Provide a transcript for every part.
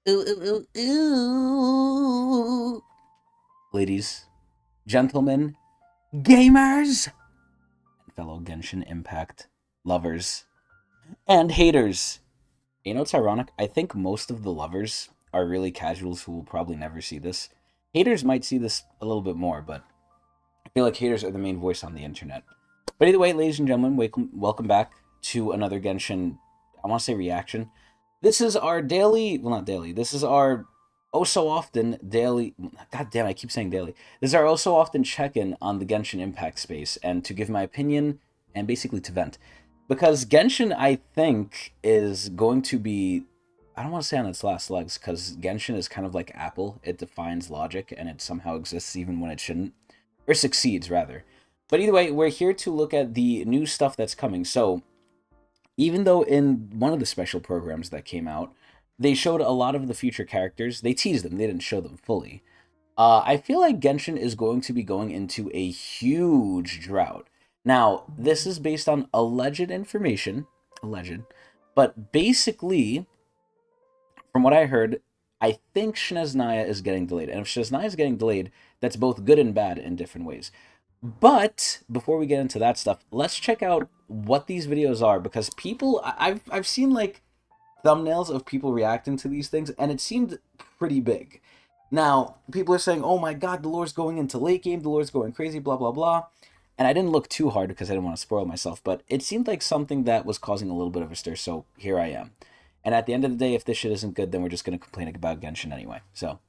Ooh, ooh, ooh, ooh. Ladies, gentlemen, gamers, and fellow Genshin Impact lovers and haters. You know, it's ironic. I think most of the lovers are really casuals who will probably never see this. Haters might see this a little bit more, but I feel like haters are the main voice on the internet. But either way, ladies and gentlemen, welcome back to another Genshin, I want to say reaction. This is our daily, well, not daily, this is our oh so often daily, god damn, I keep saying daily. This is our oh so often check in on the Genshin Impact space and to give my opinion and basically to vent. Because Genshin, I think, is going to be, I don't want to say on its last legs, because Genshin is kind of like Apple. It defines logic and it somehow exists even when it shouldn't, or succeeds rather. But either way, we're here to look at the new stuff that's coming. So, even though in one of the special programs that came out, they showed a lot of the future characters, they teased them, they didn't show them fully. I feel like Genshin is going to be going into a huge drought. Now, this is based on alleged information, alleged, but basically, from what I heard, I think Shnezhnaya is getting delayed. And if Shnezhnaya is getting delayed, that's both good and bad in different ways. But before we get into that stuff, let's check out what these videos are because people I've seen like thumbnails of people reacting to these things and it seemed pretty big. Now, people are saying, "Oh my god, the lore's going into late game, the lore's going crazy, blah blah blah." And I didn't look too hard because I didn't want to spoil myself, but it seemed like something that was causing a little bit of a stir, so here I am. And at the end of the day, if this shit isn't good, then we're just going to complain about Genshin anyway. So,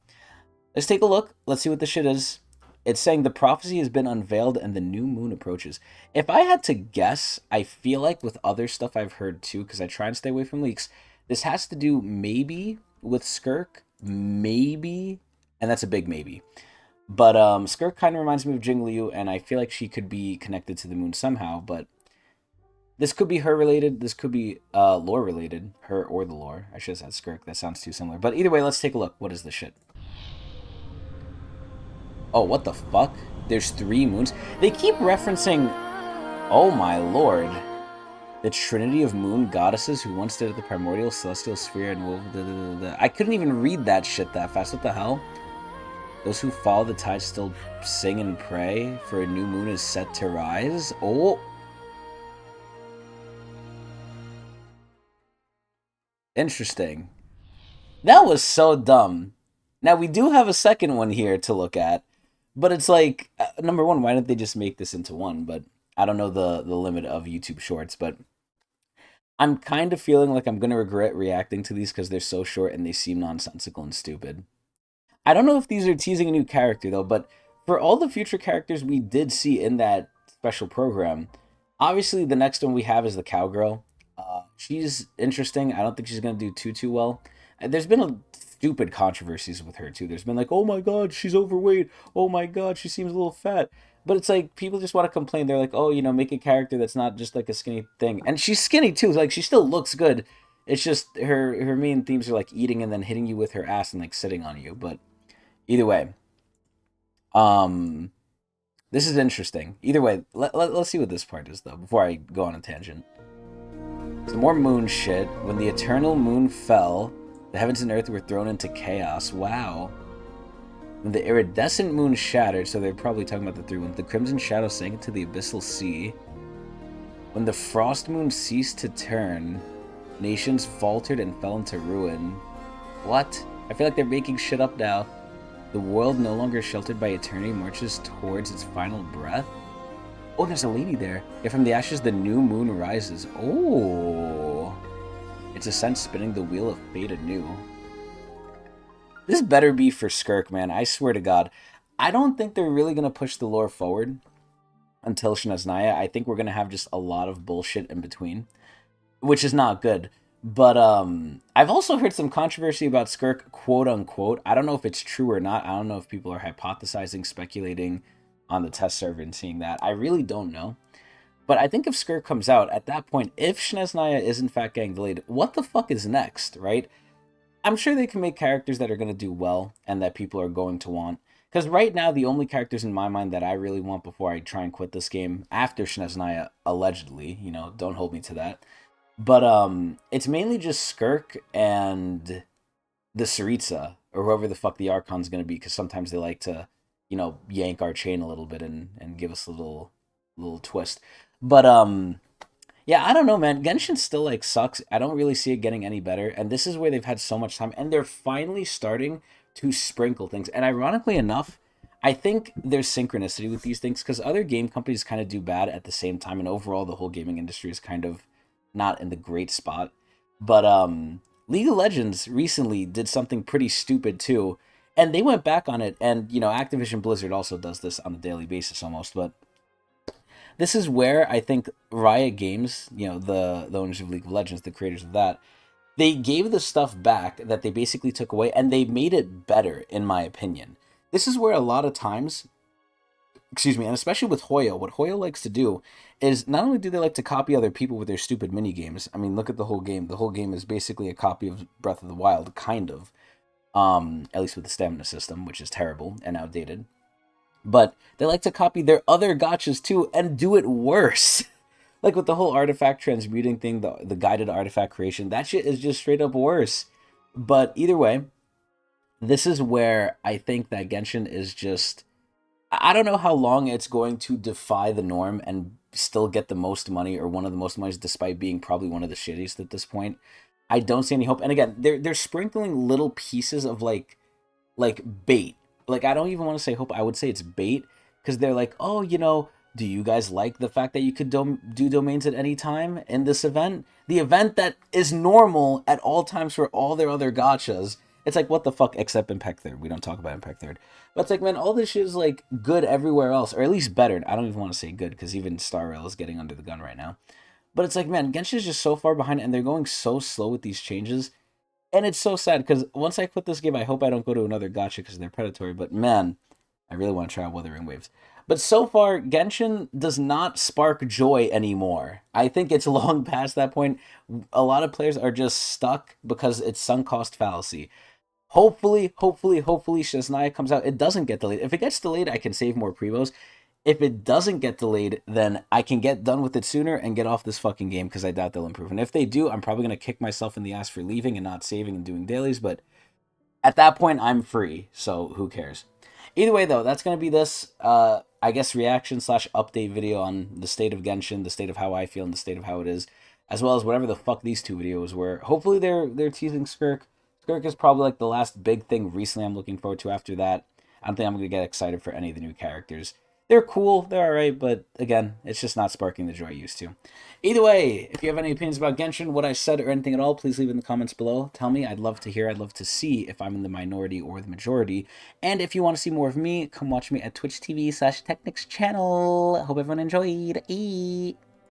let's take a look. Let's see what this shit is. It's saying the prophecy has been unveiled and the new moon approaches. If I had to guess, I feel like with other stuff I've heard too, because I try and stay away from leaks, this has to do maybe with SKIRK, maybe, and that's a big maybe. But SKIRK kind of reminds me of Jingliu, and I feel like she could be connected to the moon somehow, but this could be her related, this could be lore related, her or the lore. I should have said SKIRK, that sounds too similar. But either way, let's take a look. What is this shit? Oh, what the fuck? There's 3 moons? They keep referencing, oh my lord, the trinity of moon goddesses who once stood at the primordial celestial sphere and wove I couldn't even read that shit that fast. What the hell? Those who follow the tide still sing and pray, for a new moon is set to rise. Oh! Interesting. That was so dumb. Now, we do have a second one here to look at, but it's like, number one, why didn't they just make this into one? But I don't know the limit of YouTube Shorts, but I'm kind of feeling like I'm going to regret reacting to these because they're so short and they seem nonsensical and stupid. I don't know if these are teasing a new character, though, but for all the future characters we did see in that special program, obviously the next one we have is the cowgirl. She's interesting. I don't think she's going to do too well. There's been stupid controversies with her, too. There's been like, oh my god, she's overweight. Oh my god, she seems a little fat. But it's like people just want to complain. They're like, oh, make a character that's not just like a skinny thing. And she's skinny too. Like she still looks good. It's just her main themes are like eating and then hitting you with her ass and like sitting on you. But either way, um, this is interesting. Either way, let's see what this part is though. Before I go on a tangent, some more moon shit. When the eternal moon fell, the heavens and earth were thrown into chaos. Wow. When the iridescent moon shattered, so they're probably talking about the 3 ones, the crimson shadow sank into the abyssal sea. When the frost moon ceased to turn, nations faltered and fell into ruin. What? I feel like they're making shit up now. The world, no longer sheltered by eternity, marches towards its final breath. Oh, there's a lady there. Yet from the ashes, the new moon rises. Oh. Its ascent spinning the wheel of fate anew. This better be for SKIRK, man. I swear to God. I don't think they're really going to push the lore forward until Shnezhnaya. I think we're going to have just a lot of bullshit in between, which is not good. But I've also heard some controversy about SKIRK, quote unquote. I don't know if it's true or not. I don't know if people are hypothesizing, speculating on the test server and seeing that. I really don't know. But I think if SKIRK comes out, at that point, if Shnezhnaya is in fact getting delayed, what the fuck is next, right? I'm sure they can make characters that are going to do well and that people are going to want. Because right now, the only characters in my mind that I really want before I try and quit this game, after Shnezhnaya, allegedly, don't hold me to that. But it's mainly just SKIRK and the Saritsa or whoever the fuck the Archon's gonna be, because sometimes they like to, yank our chain a little bit and give us a little twist. But yeah, I don't know, man. Genshin still like sucks. I don't really see it getting any better, and this is where they've had so much time, and they're finally starting to sprinkle things. And ironically enough, I think there's synchronicity with these things because other game companies kind of do bad at the same time, and overall the whole gaming industry is kind of not in the great spot. But League of Legends recently did something pretty stupid too, and they went back on it. And Activision Blizzard also does this on a daily basis almost, but this is where I think Riot Games, the owners of League of Legends, the creators of that, they gave the stuff back that they basically took away and they made it better, in my opinion. This is where a lot of times, excuse me, and especially with Hoyo, what Hoyo likes to do is not only do they like to copy other people with their stupid mini games. I mean, look at the whole game. The whole game is basically a copy of Breath of the Wild, kind of. At least with the stamina system, which is terrible and outdated. But they like to copy their other gotchas too and do it worse. Like with the whole artifact transmuting thing, the guided artifact creation, that shit is just straight up worse. But either way, this is where I think that Genshin is just, I don't know how long it's going to defy the norm and still get the most money or one of the most monies despite being probably one of the shittiest at this point. I don't see any hope. And again, they're sprinkling little pieces of like bait. Like I don't even want to say hope. I would say it's bait because they're like, oh, do you guys like the fact that you could do domains at any time in this event? The event that is normal at all times for all their other gotchas. It's like, what the fuck, except Impact Third. We don't talk about Impact Third. But it's like, man, all this shit is like good everywhere else, or at least better. I don't even want to say good because even Star Rail is getting under the gun right now. But it's like, man, Genshin is just so far behind and they're going so slow with these changes. And it's so sad because once I quit this game, I hope I don't go to another gacha because they're predatory. But man, I really want to try Wuthering Waves. But so far, Genshin does not spark joy anymore. I think it's long past that point. A lot of players are just stuck because it's sunk cost fallacy. Hopefully, Shazanaya comes out. It doesn't get delayed. If it gets delayed, I can save more prevos. If it doesn't get delayed, then I can get done with it sooner and get off this fucking game because I doubt they'll improve. And if they do, I'm probably going to kick myself in the ass for leaving and not saving and doing dailies. But at that point, I'm free, so who cares? Either way, though, that's going to be this, I guess, reaction / update video on the state of Genshin, the state of how I feel, and the state of how it is, as well as whatever the fuck these two videos were. Hopefully they're teasing SKIRK. SKIRK is probably like the last big thing recently I'm looking forward to after that. I don't think I'm going to get excited for any of the new characters. They're cool, they're alright, but again, it's just not sparking the joy I used to. Either way, if you have any opinions about Genshin, what I said, or anything at all, please leave it in the comments below. Tell me, I'd love to hear, I'd love to see if I'm in the minority or the majority. And if you want to see more of me, come watch me at Twitch TV / Tecnics channel. Hope everyone enjoyed.